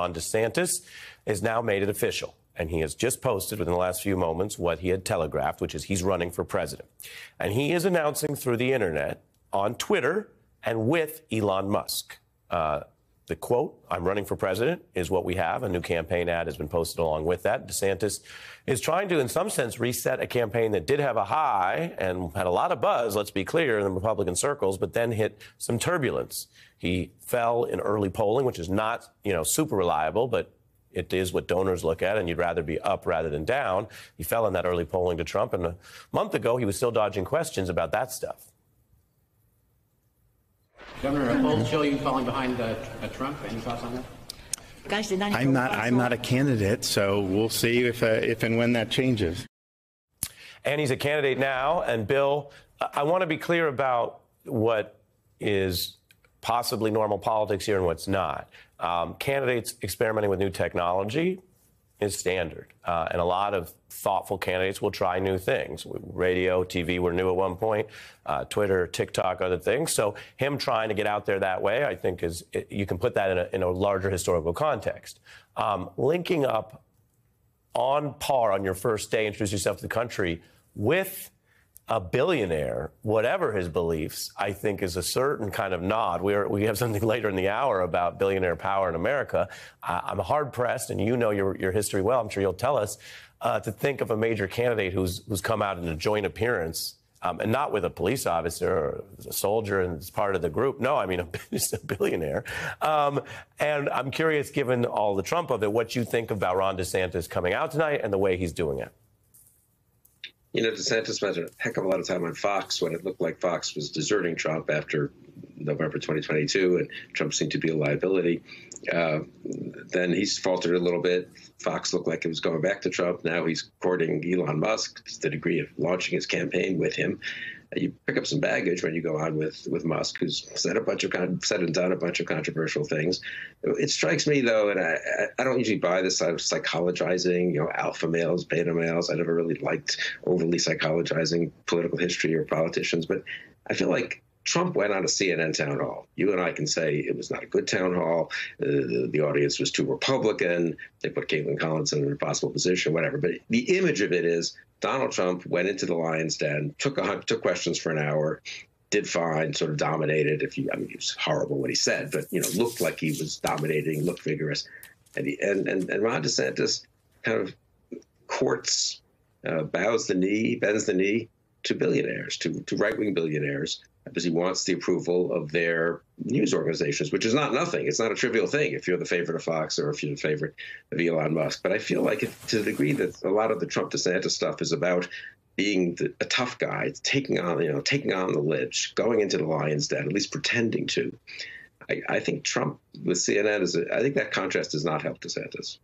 Ron DeSantis has now made it official. And he has just posted within the last few moments what he had telegraphed, which is he's running for president. And he is announcing through the internet, on Twitter, and with Elon Musk. The quote, "I'm running for president," is what we have. A new campaign ad has been posted along with that. DeSantis is trying to, in some sense, reset a campaign that did have a high and had a lot of buzz, let's be clear, in the Republican circles, but then hit some turbulence. He fell in early polling, which is not, super reliable, but it is what donors look at, and you'd rather be up rather than down. He fell in that early polling to Trump, and a month ago, he was still dodging questions about that stuff. Governor, polls show you falling behind Trump. Any thoughts on that? Guys, I'm not a candidate, so we'll see if and when that changes. And he's a candidate now. And Bill, I want to be clear about what is possibly normal politics here and what's not. Candidates experimenting with new technology is standard. And a lot of thoughtful candidates will try new things. Radio, TV were new at one point, Twitter, TikTok, other things. So him trying to get out there that way, I think, you can put that in a larger historical context. Linking up on par on your first day, introduce yourself to the country with a billionaire, whatever his beliefs, I think is a certain kind of nod. We have something later in the hour about billionaire power in America. I'm hard-pressed, and you know your history well, I'm sure you'll tell us, to think of a major candidate who's come out in a joint appearance, and not with a police officer or a soldier and is part of the group. No, I mean, just a billionaire. And I'm curious, given all the Trump of it, what you think about Ron DeSantis coming out tonight and the way he's doing it. DeSantis spent a heck of a lot of time on Fox when it looked like Fox was deserting Trump after November 2022, and Trump seemed to be a liability. Then he's faltered a little bit. Fox looked like it was going back to Trump. Now he's courting Elon Musk to the degree of launching his campaign with him. You pick up some baggage when you go on with Musk, who's said and done a bunch of controversial things. It strikes me, though, and I don't usually buy this side of psychologizing, alpha males, beta males. I never really liked overly psychologizing political history or politicians, but I feel like Trump went on a CNN town hall. You and I can say it was not a good town hall. The audience was too Republican. They put Caitlin Collins in an impossible position, whatever. But the image of it is Donald Trump went into the Lion's Den, took questions for an hour, did fine, sort of dominated. It was horrible what he said, but looked like he was dominating, looked vigorous. And Ron DeSantis kind of courts, bends the knee to billionaires, to right-wing billionaires, because he wants the approval of their news organizations, which is not nothing. It's not a trivial thing if you're the favorite of Fox or if you're the favorite of Elon Musk. But I feel like to the degree that a lot of the Trump-DeSantis stuff is about being a tough guy, taking on the libs, going into the Lion's Den, at least pretending to. I think Trump with CNN I think that contrast does not help DeSantis.